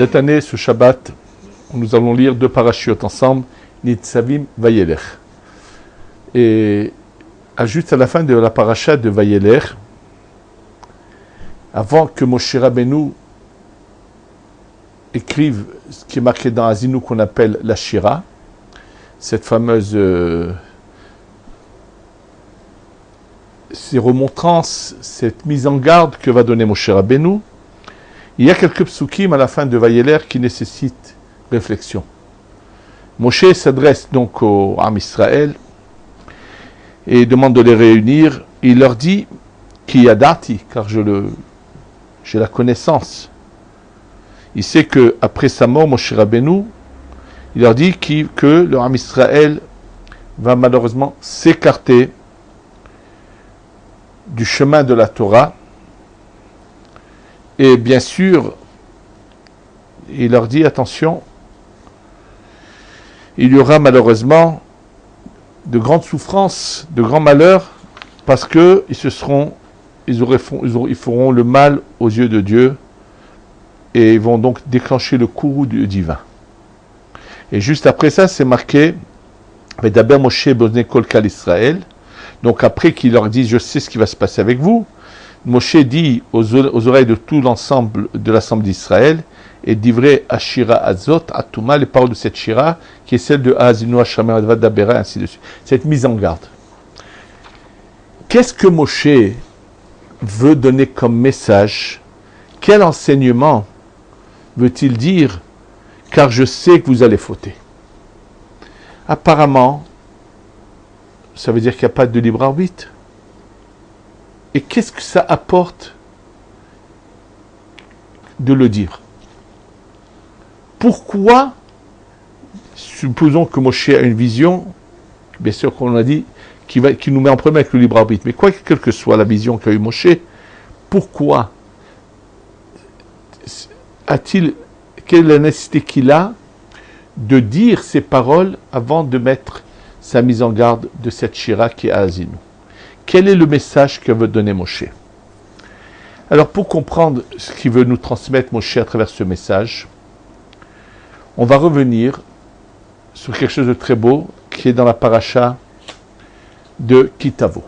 Cette année, ce Shabbat, nous allons lire 2 parachutes ensemble, Nitzavim Vayelech. Et juste à la fin de la paracha de Vayelech, avant que Moshe Rabbeinu écrive ce qui est marqué dans Azinu qu'on appelle la Shira, cette fameuse ces remontrances, cette mise en garde que va donner Moshe Rabbeinu, il y a quelques psukim à la fin de Vayelech qui nécessitent réflexion. Moshe s'adresse donc au Am Israël et demande de les réunir. Il leur dit qui yadati, car j'ai la connaissance. Il sait que après sa mort, Moshe Rabbeinu, il leur dit que le Am Israël va malheureusement s'écarter du chemin de la Torah. Et bien sûr, il leur dit attention, il y aura malheureusement de grandes souffrances, de grands malheurs, parce que ils feront le mal aux yeux de Dieu et ils vont donc déclencher le courroux divin. Et juste après ça, c'est marqué Vedaber Moshe bozne kol kal Israël. Donc après qu'il leur dise je sais ce qui va se passer avec vous, Moshe dit aux oreilles de tout l'ensemble de l'assemblée d'Israël et divrei Ashira Azot Atuma, les paroles de cette Shira qui est celle de Azinu Hashamer Advad Dabera, ainsi de suite. Cette mise en garde. Qu'est-ce que Moshe veut donner comme message? Quel enseignement veut-il dire? Car je sais que vous allez fauter. Apparemment, ça veut dire qu'il n'y a pas de libre arbitre. Et qu'est-ce que ça apporte de le dire? Pourquoi, supposons que Moshe a une vision, bien sûr qu'on a dit, qui nous met en problème avec le libre arbitre, mais quelle que soit la vision qu'a eu Moshe, pourquoi quelle est la nécessité qu'il a de dire ces paroles avant de mettre sa mise en garde de cette Shira qui est à Azinu? Quel est le message que veut donner Moshe? Alors, pour comprendre ce qu'il veut nous transmettre Moshe à travers ce message, on va revenir sur quelque chose de très beau qui est dans la paracha de Kitavo.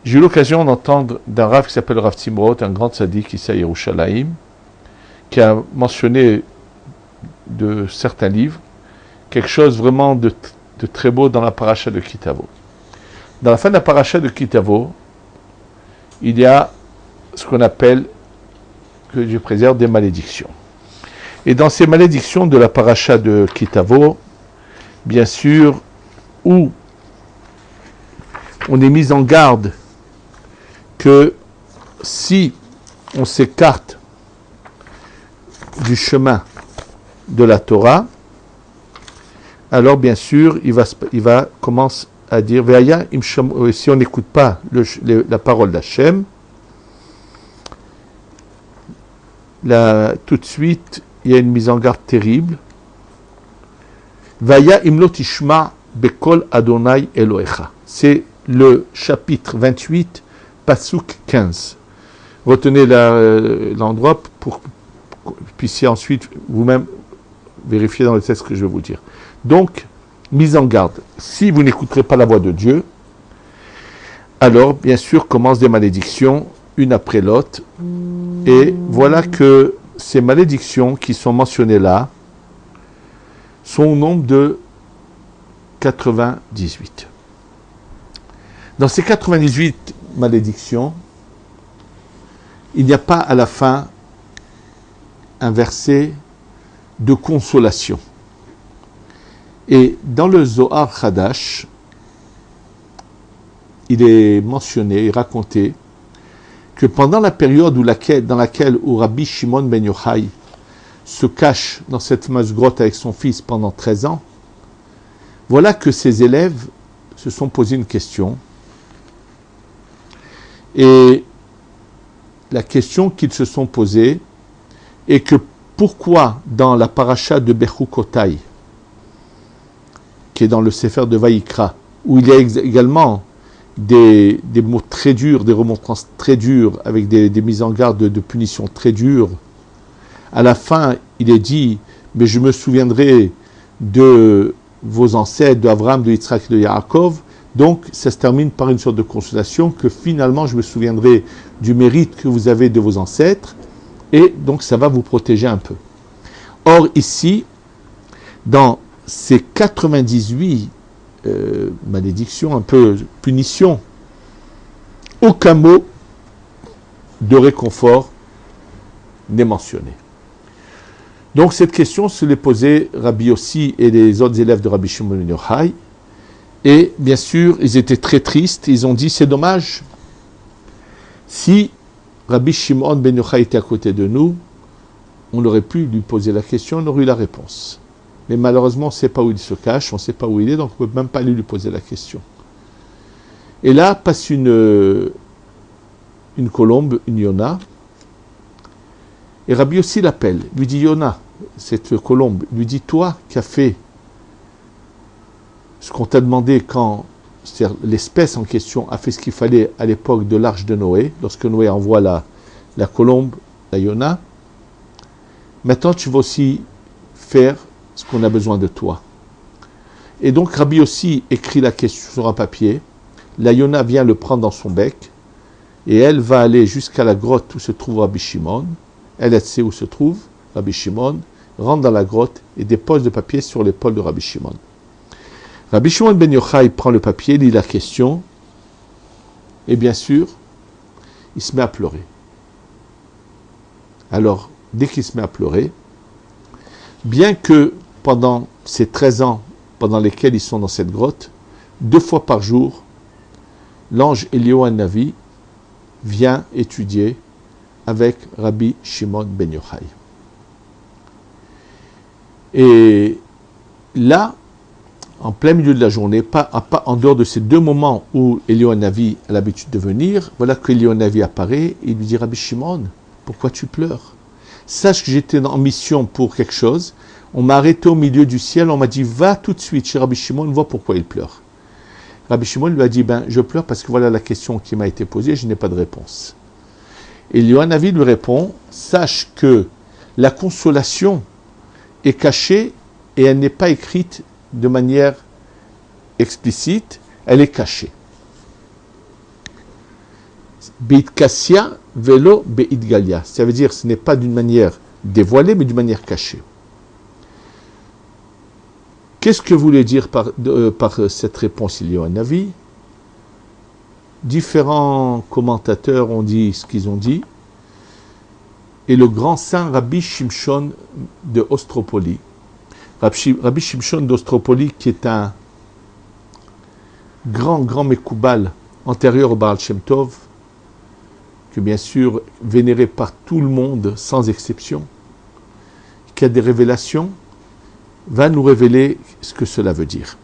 J'ai eu l'occasion d'entendre d'un Rav qui s'appelle Rav Tzimrot, un grand tzaddik ici à Yerushalayim, qui a mentionné de certains livres quelque chose vraiment de très beau dans la paracha de Kitavo. Dans la fin de la paracha de Kitavo, il y a ce qu'on appelle, que Dieu préserve, des malédictions. Et dans ces malédictions de la paracha de Kitavo, bien sûr, où on est mis en garde que si on s'écarte du chemin de la Torah, alors bien sûr, il va commencer à dire, si on n'écoute pas la parole d'Hachem, tout de suite, il y a une mise en garde terrible. Vaya imlo tishma bekol Adonai Elohecha. C'est le chapitre 28, Pasuk 15. Retenez l'endroit pour que vous puissiez ensuite vous-même vérifier dans le texte ce que je vais vous dire. Donc, mise en garde. Si vous n'écouterez pas la voix de Dieu, alors, bien sûr, commencent des malédictions, une après l'autre. Et voilà que ces malédictions qui sont mentionnées là sont au nombre de 98. Dans ces 98 malédictions, il n'y a pas à la fin un verset de consolation. Et dans le Zohar Chadash, il est mentionné et raconté que pendant la période dans laquelle Rabbi Shimon ben Yochai se cache dans cette fameuse grotte avec son fils pendant 13 ans, voilà que ses élèves se sont posé une question. Et la question qu'ils se sont posée est que pourquoi dans la paracha de Bechukotai, qui est dans le Sefer de Vaïkra, où il y a également des mots très durs, des remontrances très dures, avec des mises en garde de punitions très dures, À la fin, il est dit, mais je me souviendrai de vos ancêtres, d'Abraham, de Yitzhak et de Yaakov. Donc, ça se termine par une sorte de consolation que finalement, je me souviendrai du mérite que vous avez de vos ancêtres. Et donc, ça va vous protéger un peu. Or, ici, dans ces 98 malédictions, un peu punitions, aucun mot de réconfort n'est mentionné. Donc cette question se l'est posée Rabbi Yossi et les autres élèves de Rabbi Shimon ben Yochai. Et bien sûr, ils étaient très tristes. Ils ont dit, c'est dommage. Si Rabbi Shimon ben Yochai était à côté de nous, on aurait pu lui poser la question, on aurait eu la réponse. Mais malheureusement, on ne sait pas où il se cache, on ne sait pas où il est, donc on ne peut même pas aller lui poser la question. Et là, passe une colombe, une Yona, et Rabbi Yossi l'appelle, lui dit, Yona, cette colombe, lui dit, toi qui as fait ce qu'on t'a demandé quand, c'est-à-dire l'espèce en question a fait ce qu'il fallait à l'époque de l'arche de Noé, lorsque Noé envoie la colombe, la Yona, maintenant tu vas aussi faire ce qu'on a besoin de toi. Et donc Rabbi Yossi écrit la question sur un papier, la Yona vient le prendre dans son bec, et elle va aller jusqu'à la grotte où se trouve Rabbi Shimon, elle sait où se trouve Rabbi Shimon, rentre dans la grotte et dépose le papier sur l'épaule de Rabbi Shimon. Rabbi Shimon ben Yochai prend le papier, lit la question, et bien sûr, il se met à pleurer. Alors, dès qu'il se met à pleurer, bien que pendant ces 13 ans pendant lesquels ils sont dans cette grotte, 2 fois par jour, l'ange Eliyahu Navi vient étudier avec Rabbi Shimon ben Yochai. Et là, en plein milieu de la journée, pas en dehors de ces 2 moments où Eliyahu Navi a l'habitude de venir, voilà que Eliyahu Navi apparaît et il lui dit, Rabbi Shimon, pourquoi tu pleures? Sache que j'étais en mission pour quelque chose, on m'a arrêté au milieu du ciel, on m'a dit, va tout de suite chez Rabbi Shimon, vois pourquoi il pleure. Rabbi Shimon lui a dit, je pleure parce que voilà la question qui m'a été posée, je n'ai pas de réponse. Et Eliyahu Navi lui répond, sache que la consolation est cachée et elle n'est pas écrite de manière explicite, elle est cachée. Beit Kassia velo Beit Galia. Ça veut dire ce n'est pas d'une manière dévoilée, mais d'une manière cachée. Qu'est-ce que voulait dire par cette réponse Eliyahu Navi? Différents commentateurs ont dit ce qu'ils ont dit. Et le grand saint Rabbi Shimshon de Ostropoli. Rabbi Shimshon d'Ostropoli, qui est un grand Mekoubal antérieur au Baal Shem Tov, que bien sûr vénéré par tout le monde sans exception, qui a des révélations, va nous révéler ce que cela veut dire.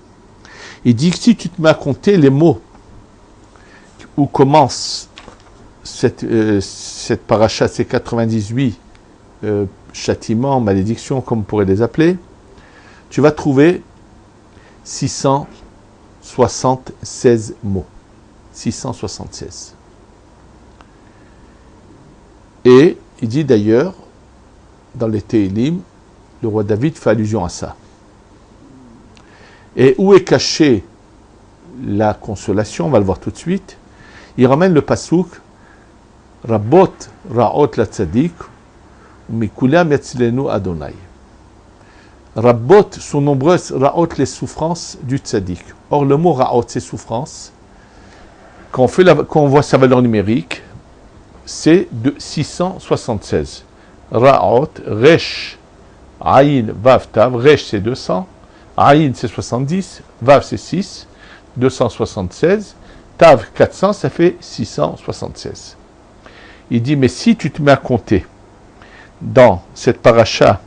Il dit que si tu te mets à compter les mots où commence cette paracha, ces 98 châtiments, malédictions, comme on pourrait les appeler, tu vas trouver 676 mots. 676. Et il dit d'ailleurs, dans les Télim, le roi David fait allusion à ça. Et où est cachée la consolation? On va le voir tout de suite. Il ramène le pasouk Rabot Ra'ot la Tzadik Mikulam Yatzilenu Adonai. Rabot sont nombreuses, Ra'ot les souffrances du Tzadik. Or le mot Ra'ot c'est souffrance. Quand on voit sa valeur numérique, c'est de 676. Ra'ot, Resh, Aïn, Vav, Tav. Resh c'est 200, Aïn c'est 70, Vav c'est 6, 276, Tav 400, ça fait 676. Il dit, mais si tu te mets à compter dans cette paracha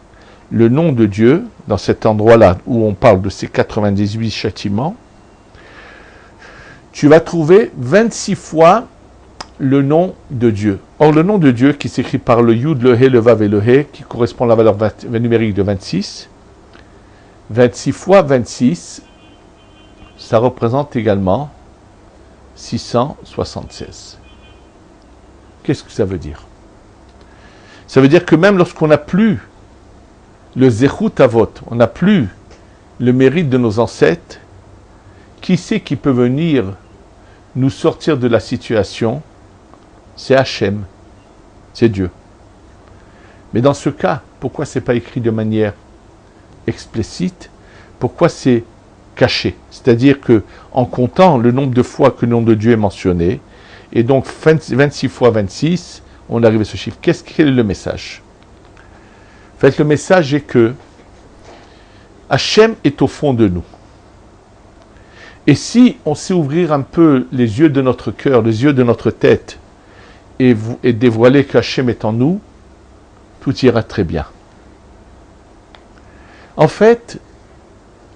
le nom de Dieu, dans cet endroit-là où on parle de ces 98 châtiments, tu vas trouver 26 fois le nom de Dieu. Or, le nom de Dieu qui s'écrit par le Yud, le He, le Vav et le He, qui correspond à la valeur numérique de 26, 26 fois 26, ça représente également 676. Qu'est-ce que ça veut dire? Ça veut dire que même lorsqu'on n'a plus le Zechut Avot, on n'a plus le mérite de nos ancêtres, qui c'est qui peut venir nous sortir de la situation? C'est Hachem, c'est Dieu. Mais dans ce cas, pourquoi ce n'est pas écrit de manière explicite? Pourquoi c'est caché? C'est-à-dire que en comptant le nombre de fois que le nom de Dieu est mentionné, et donc 26 fois 26, on arrive à ce chiffre. Quel est le message? En fait, le message est que Hachem est au fond de nous. Et si on sait ouvrir un peu les yeux de notre cœur, les yeux de notre tête, et dévoiler qu'Hachem est en nous, tout ira très bien. En fait,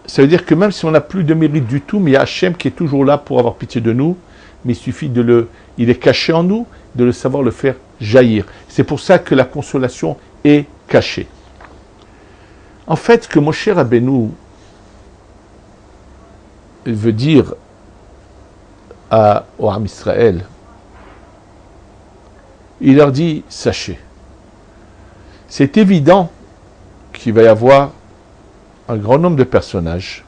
ça veut dire que même si on n'a plus de mérite du tout, mais il y a Hachem qui est toujours là pour avoir pitié de nous, mais il suffit il est caché en nous, de le savoir le faire jaillir. C'est pour ça que la consolation est cachée. En fait, ce que Moshe Rabbeinu veut dire au Ham Israël, il leur dit, sachez, c'est évident qu'il va y avoir un grand nombre de personnages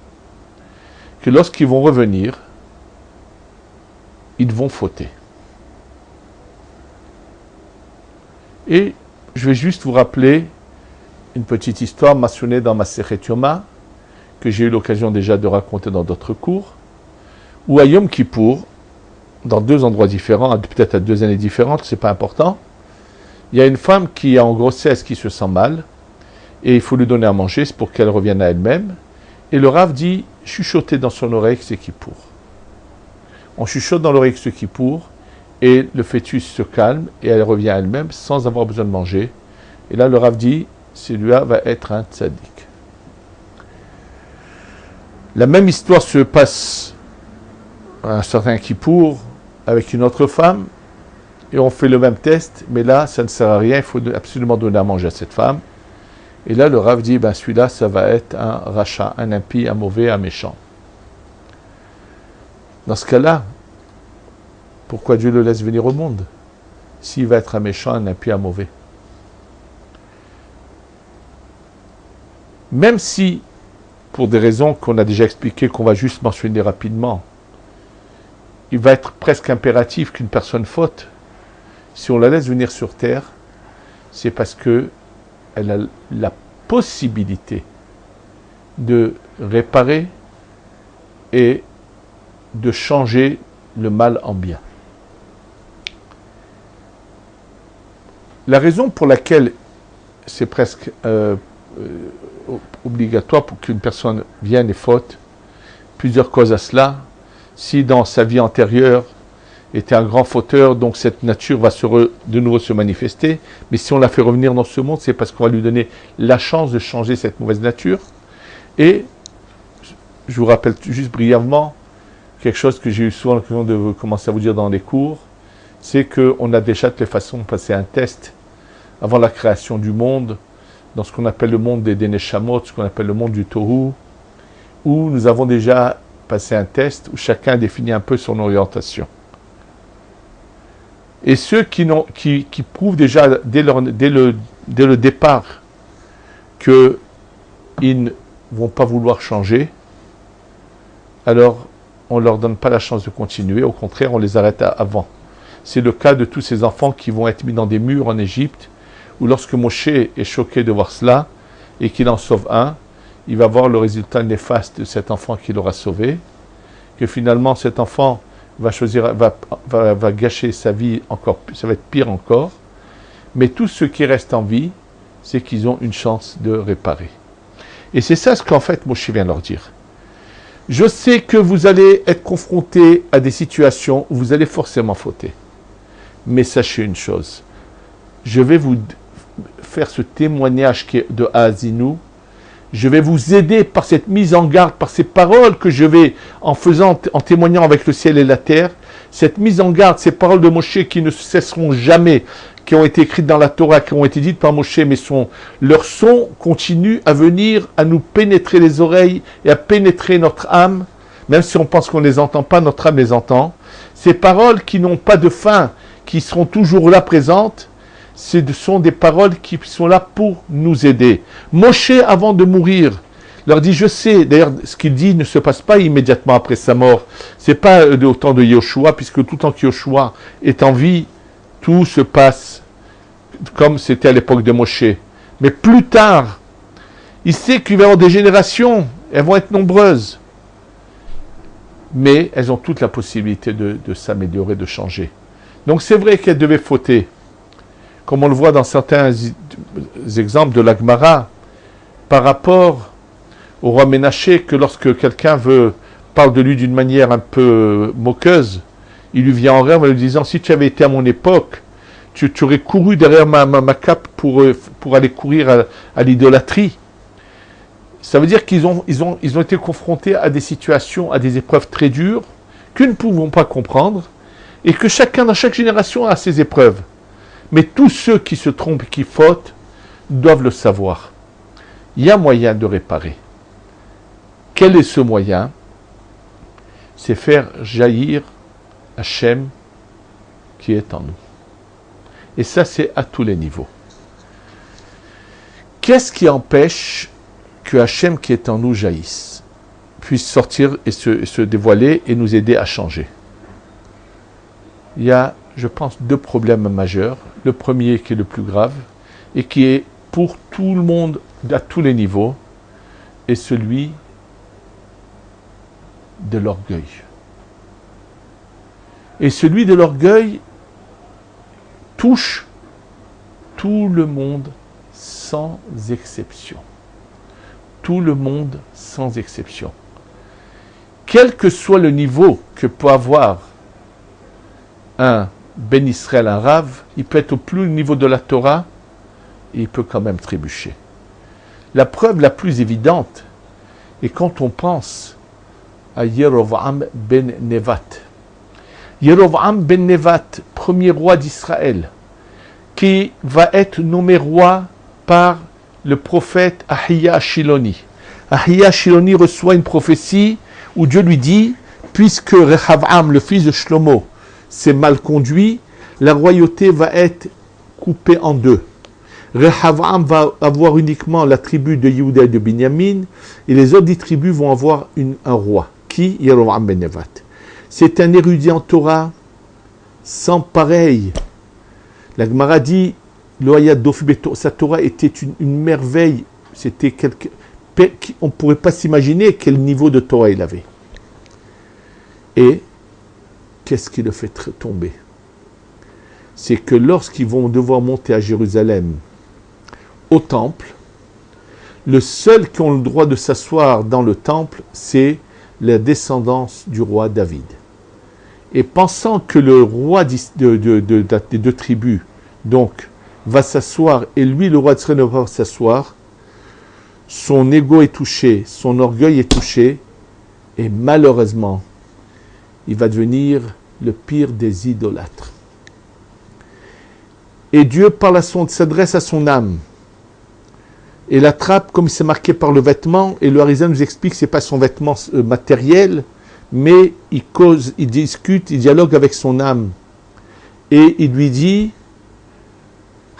que lorsqu'ils vont revenir, ils vont fauter. Et je vais juste vous rappeler une petite histoire mentionnée dans ma Masechet Yoma, que j'ai eu l'occasion déjà de raconter dans d'autres cours, où à Yom Kippour, dans deux endroits différents, peut-être à 2 années différentes, c'est pas important, il y a une femme qui est en grossesse, qui se sent mal, et il faut lui donner à manger, c'est pour qu'elle revienne à elle-même, et le Rav dit, chuchotez dans son oreille que c'est Kippour. On chuchote dans l'oreille que c'est Kippour, et le fœtus se calme, et elle revient à elle-même, sans avoir besoin de manger. Et là, le Rav dit, celui-là va être un tzaddik. La même histoire se passe à un certain Kippour avec une autre femme, et on fait le même test, mais là, ça ne sert à rien, il faut absolument donner à manger à cette femme. Et là, le Rav dit, celui-là, ça va être un rachat, un impie, un mauvais, un méchant. Dans ce cas-là, pourquoi Dieu le laisse venir au monde? S'il va être un méchant, un impie, un mauvais. Même si, pour des raisons qu'on a déjà expliquées, qu'on va juste mentionner rapidement, il va être presque impératif qu'une personne faute, si on la laisse venir sur terre, c'est parce qu'elle a la possibilité de réparer et de changer le mal en bien. La raison pour laquelle c'est presque obligatoire pour qu'une personne vienne et faute, plusieurs causes à cela. Si dans sa vie antérieure était un grand fauteur, donc cette nature va de nouveau se manifester. Mais si on la fait revenir dans ce monde, c'est parce qu'on va lui donner la chance de changer cette mauvaise nature. Et je vous rappelle juste brièvement quelque chose que j'ai eu souvent l'occasion de commencer à vous dire dans les cours, c'est qu'on a déjà toutes les façons de passer un test avant la création du monde, dans ce qu'on appelle le monde des Neshamot, ce qu'on appelle le monde du Tohu, où nous avons déjà passé un test où chacun définit un peu son orientation. Et ceux qui prouvent déjà dès le départ qu'ils ne vont pas vouloir changer, alors on ne leur donne pas la chance de continuer, au contraire, on les arrête avant. C'est le cas de tous ces enfants qui vont être mis dans des murs en Égypte, où lorsque Moshe est choqué de voir cela, et qu'il en sauve un, il va voir le résultat néfaste de cet enfant qu'il aura sauvé, que finalement cet enfant va gâcher sa vie encore, ça va être pire encore, mais tous ceux qui restent en vie, c'est qu'ils ont une chance de réparer. Et c'est ça ce qu'en fait Moshe vient leur dire. Je sais que vous allez être confrontés à des situations où vous allez forcément fauter. Mais sachez une chose, je vais vous faire ce témoignage qui est de Haazinu, je vais vous aider par cette mise en garde, par ces paroles que je vais, en témoignant avec le ciel et la terre, cette mise en garde, ces paroles de Moshe qui ne cesseront jamais, qui ont été écrites dans la Torah, qui ont été dites par Moshe, mais leur son continue à venir, à nous pénétrer les oreilles et à pénétrer notre âme, même si on pense qu'on ne les entend pas, notre âme les entend. Ces paroles qui n'ont pas de fin, qui seront toujours là présentes, Ce sont des paroles qui sont là pour nous aider. Moshe, avant de mourir, leur dit, je sais, d'ailleurs, ce qu'il dit ne se passe pas immédiatement après sa mort. C'est pas au temps de Yoshua, puisque tout le temps que Yoshua est en vie, tout se passe comme c'était à l'époque de Moshe. Mais plus tard, il sait qu'il va y avoir des générations, elles vont être nombreuses. Mais elles ont toute la possibilité de s'améliorer, de changer. Donc c'est vrai qu'elles devaient fauter. Comme on le voit dans certains exemples de la Gemara, par rapport au roi Ménaché, que lorsque quelqu'un parle de lui d'une manière un peu moqueuse, il lui vient en rêve en lui disant, si tu avais été à mon époque, tu aurais couru derrière ma cape pour aller courir à l'idolâtrie. Ça veut dire qu'ils ont été confrontés à des situations, à des épreuves très dures, que nous ne pouvons pas comprendre, et que chacun dans chaque génération a ses épreuves. Mais tous ceux qui se trompent et qui fautent doivent le savoir. Il y a moyen de réparer. Quel est ce moyen? C'est faire jaillir Hachem qui est en nous. Et ça, c'est à tous les niveaux. Qu'est-ce qui empêche que Hachem qui est en nous jaillisse, puisse sortir et se dévoiler et nous aider à changer? Il y a, je pense, deux problèmes majeurs. Le premier qui est le plus grave et qui est pour tout le monde à tous les niveaux est celui de l'orgueil. Et celui de l'orgueil touche tout le monde sans exception. Tout le monde sans exception. Quel que soit le niveau que peut avoir un Ben Israël, un Rav, il peut être au plus haut niveau de la Torah et il peut quand même trébucher. La preuve la plus évidente est quand on pense à Yerovam ben Nevat. Yerovam ben Nevat, premier roi d'Israël, qui va être nommé roi par le prophète Ahiya Shiloni. Ahiya Shiloni reçoit une prophétie où Dieu lui dit, puisque Rehavam, le fils de Shlomo, s'est mal conduit, la royauté va être coupée en deux. Rehavam va avoir uniquement la tribu de Yehuda et de Binyamin, et les autres 10 tribus vont avoir un roi, qui Yerovam ben Nevat. C'est un érudit en Torah sans pareil. La Gemara dit, sa Torah était une merveille, c'était on ne pourrait pas s'imaginer quel niveau de Torah il avait. Et qu'est-ce qui le fait tomber? C'est que lorsqu'ils vont devoir monter à Jérusalem, au temple, le seul qui ont le droit de s'asseoir dans le temple, c'est la descendance du roi David. Et pensant que le roi des deux tribus, donc, va s'asseoir, et lui, le roi d'Israël, ne va pas s'asseoir, son ego est touché, son orgueil est touché, et malheureusement, il va devenir le pire des idolâtres. Et Dieu s'adresse à son âme, et l'attrape comme c'est marqué par le vêtement, et le Harizan nous explique que ce n'est pas son vêtement matériel, mais il cause, il discute, il dialogue avec son âme. Et il lui dit,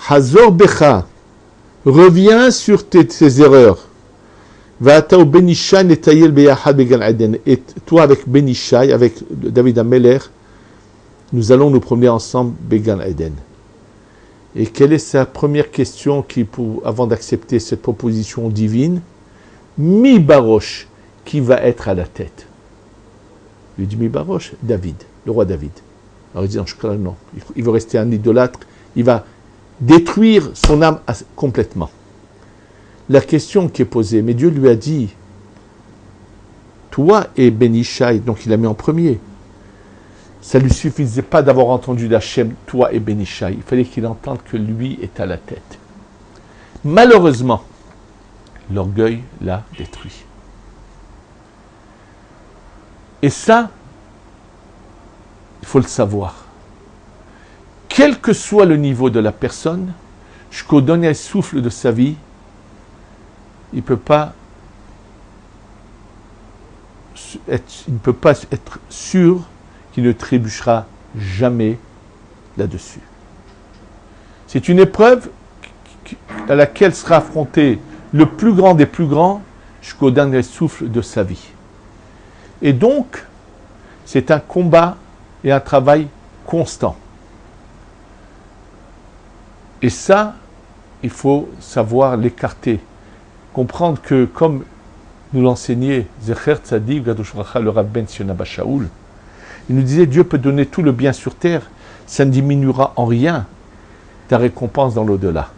Hazor Becha, reviens sur tes erreurs. Va'ata Ben Ishai netayel beyachad began Eden. Et toi avec Ben Ishai, avec David Ameler, nous allons nous promener ensemble began Eden. Et quelle est sa première question avant d'accepter cette proposition divine? Mi Barosh, qui va être à la tête? Il dit Mi Barosh, David, le roi David. Alors il dit non, il veut rester un idolâtre, il va détruire son âme complètement. La question qui est posée, mais Dieu lui a dit, toi et Ben Ishai, donc il l'a mis en premier. Ça ne lui suffisait pas d'avoir entendu d'Hachem, toi et Ben Ishai. Il fallait qu'il entende que lui est à la tête. Malheureusement, l'orgueil l'a détruit. Et ça, il faut le savoir. Quel que soit le niveau de la personne, jusqu'au dernier souffle de sa vie, il ne peut pas être sûr qu'il ne trébuchera jamais là-dessus. C'est une épreuve à laquelle sera affronté le plus grand des plus grands jusqu'au dernier souffle de sa vie. Et donc, c'est un combat et un travail constant. Et ça, il faut savoir l'écarter. Comprendre que, comme nous l'enseignait Zecher Tzadik Gadosh Bracha, le Rav Ben Sion Abba Shaul, il nous disait, Dieu peut donner tout le bien sur terre, ça ne diminuera en rien ta récompense dans l'au-delà.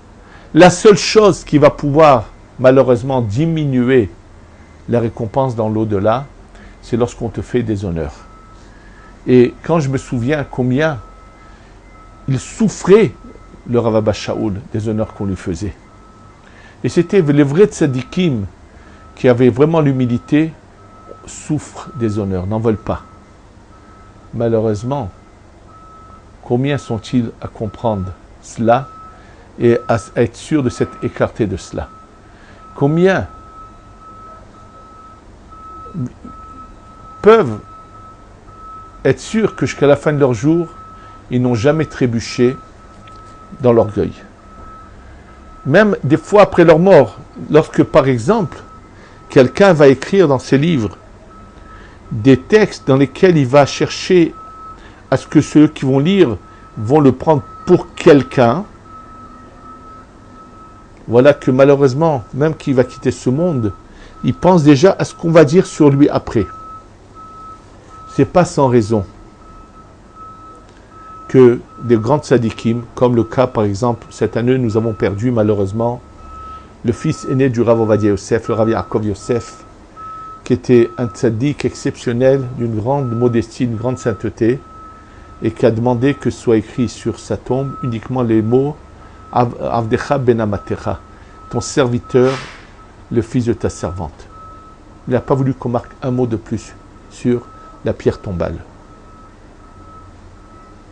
La seule chose qui va pouvoir malheureusement diminuer la récompense dans l'au-delà, c'est lorsqu'on te fait des honneurs. Et quand je me souviens combien il souffrait, le Rav Abba Shaul, des honneurs qu'on lui faisait. Et c'était les vrais tzadikim qui avaient vraiment l'humilité, souffrent des honneurs, n'en veulent pas. Malheureusement, combien sont-ils à comprendre cela et à être sûrs de s'être écartés de cela? Combien peuvent être sûrs que jusqu'à la fin de leur jour, ils n'ont jamais trébuché dans l'orgueil? Même des fois après leur mort, lorsque par exemple, quelqu'un va écrire dans ses livres des textes dans lesquels il va chercher à ce que ceux qui vont lire vont le prendre pour quelqu'un, voilà que malheureusement, même qu'il va quitter ce monde, il pense déjà à ce qu'on va dire sur lui après. C'est pas sans raison que des grands tzadikim, comme le cas par exemple, cette année nous avons perdu malheureusement le fils aîné du Rav Ovadia Yosef, le Rav Yaakov Yosef, qui était un tzadik exceptionnel, d'une grande modestie, d'une grande sainteté, et qui a demandé que soit écrit sur sa tombe uniquement les mots Avdecha ben Amatecha, ton serviteur, le fils de ta servante. Il n'a pas voulu qu'on marque un mot de plus sur la pierre tombale.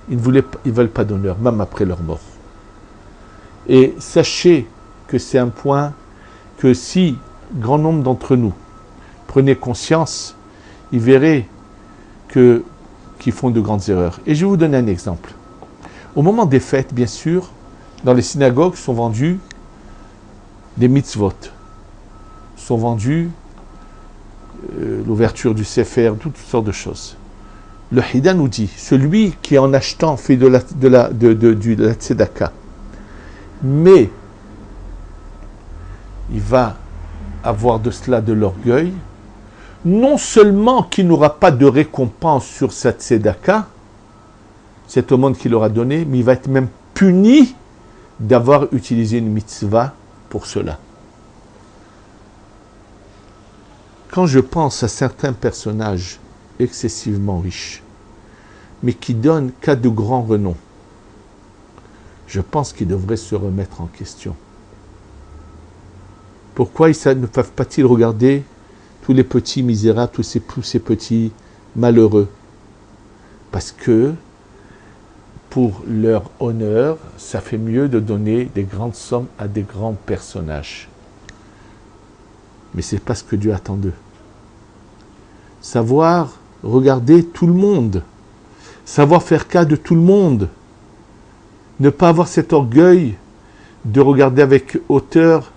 Ils ne veulent pas d'honneur, même après leur mort. Et sachez que c'est un point que si grand nombre d'entre nous prenaient conscience, ils verraient qu'ils font de grandes erreurs. Et je vais vous donner un exemple. Au moment des fêtes, bien sûr, dans les synagogues sont vendus des mitzvot, sont vendus l'ouverture du Sefer, toutes sortes de choses. Le Hida nous dit, celui qui en achetant fait de la tzedaka, mais il va avoir de cela de l'orgueil, non seulement qu'il n'aura pas de récompense sur sa tzedaka, cette aumône qu'il aura donnée, mais il va être même puni d'avoir utilisé une mitzvah pour cela. Quand je pense à certains personnages excessivement riches, mais qui donnent qu'à de grands renoms, je pense qu'ils devraient se remettre en question. Pourquoi ne peuvent pas-ils regarder tous les petits misérables, tous ces petits malheureux? Parce que, pour leur honneur, ça fait mieux de donner des grandes sommes à des grands personnages. Mais ce n'est pas ce que Dieu attend d'eux. Savoir regarder tout le monde, savoir faire cas de tout le monde, ne pas avoir cet orgueil de regarder avec hauteur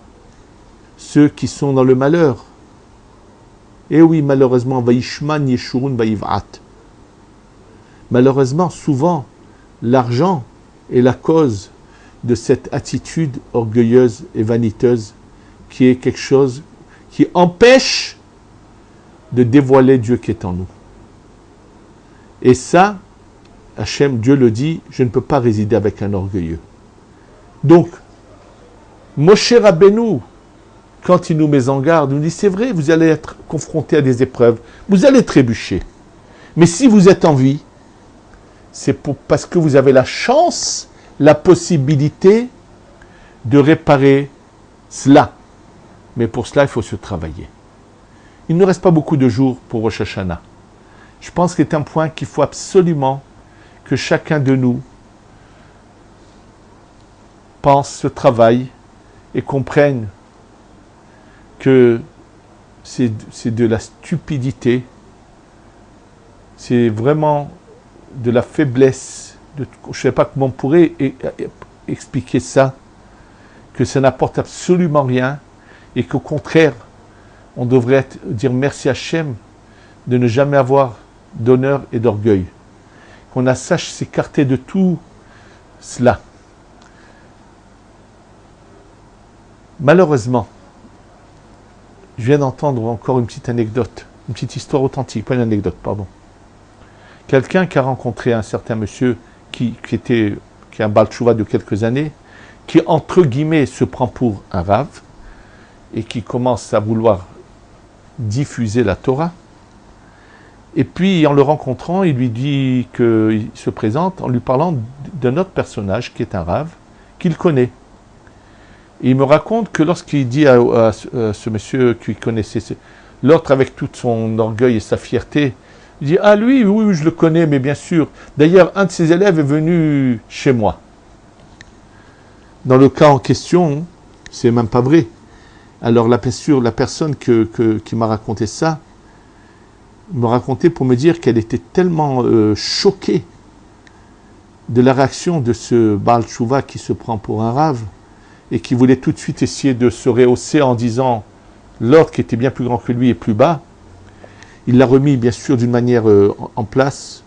ceux qui sont dans le malheur. Et oui, malheureusement, Vaishman Yeshurun Vaiv'at. Malheureusement, souvent, l'argent est la cause de cette attitude orgueilleuse et vaniteuse qui est quelque chose qui empêche de dévoiler Dieu qui est en nous. Et ça, Hachem, Dieu le dit, je ne peux pas résider avec un orgueilleux. Donc, Moshe Rabbeinu, quand il nous met en garde, il nous dit, c'est vrai, vous allez être confronté à des épreuves, vous allez trébucher. Mais si vous êtes en vie, c'est parce que vous avez la chance, la possibilité de réparer cela. Mais pour cela, il faut se travailler. Il ne reste pas beaucoup de jours pour Rosh Hashanah. Je pense que c'est un point qu'il faut absolument que chacun de nous pense, se travaille et comprenne que c'est de la stupidité, c'est vraiment de la faiblesse, je ne sais pas comment on pourrait expliquer ça, que ça n'apporte absolument rien et qu'au contraire, on devrait dire merci à Hachem de ne jamais avoir d'honneur et d'orgueil. Qu'on sache s'écarter de tout cela. Malheureusement, je viens d'entendre encore une petite anecdote, une petite histoire authentique, pas une anecdote, pardon. Quelqu'un qui a rencontré un certain monsieur qui est un Baal Tshuva de quelques années, qui entre guillemets se prend pour un Rav et qui commence à vouloir diffuser la Torah. Et puis en le rencontrant, il lui dit qu'il se présente en lui parlant d'un autre personnage qui est un Rav, qu'il connaît. Et il me raconte que lorsqu'il dit à ce monsieur qu'il connaissait, l'autre avec tout son orgueil et sa fierté, il dit « Ah lui, oui, je le connais, mais bien sûr. D'ailleurs, un de ses élèves est venu chez moi. » Dans le cas en question, c'est même pas vrai. Alors la personne qui m'a raconté ça, me racontait pour me dire qu'elle était tellement choquée de la réaction de ce Baal Tshuva qui se prend pour un Rav, et qui voulait tout de suite essayer de se rehausser en disant l'autre qui était bien plus grand que lui est plus bas. Il l'a remis bien sûr d'une manière en place.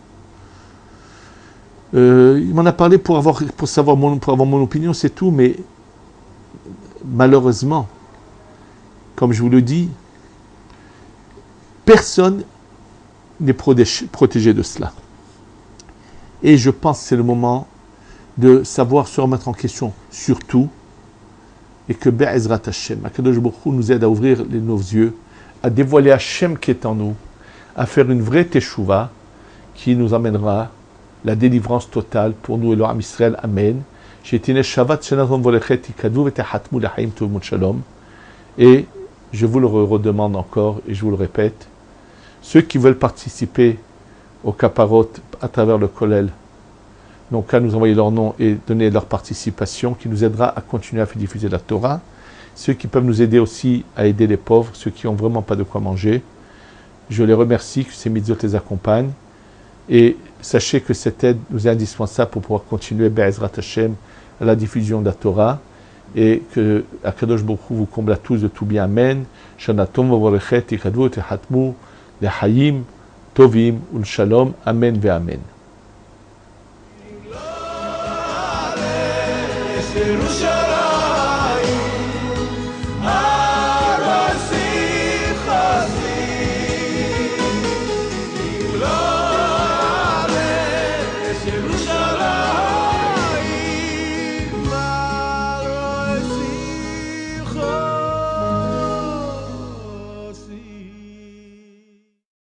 Il m'en a parlé pour avoir mon opinion, c'est tout, mais malheureusement, comme je vous le dis, personne n'est protégé de cela. Et je pense que c'est le moment de savoir se remettre en question, surtout, et que Be'ezrat Hashem, Akadosh Baruch Hu nous aide à ouvrir nos yeux, à dévoiler Hashem qui est en nous, à faire une vraie teshuva qui nous amènera la délivrance totale pour nous et l'Am Israël. Amen. Et je vous le redemande encore et je vous le répète, ceux qui veulent participer au Kaparot à travers le Kollel, n'ont qu'à nous envoyer leur nom et donner leur participation qui nous aidera à continuer à faire diffuser la Torah. Ceux qui peuvent nous aider aussi à aider les pauvres, ceux qui n'ont vraiment pas de quoi manger, je les remercie que ces mitzvot les accompagnent. Et sachez que cette aide nous est indispensable pour pouvoir continuer Be'ezrat Hashem à la diffusion de la Torah et que Akadosh Baruch Hu vous comble à tous de tout bien. Amen. Shana Tov V'Vorechet Tichadvu Tehatmu Lehayim Tovim Ulshalom. Amen ve Amen. Yerushalayim.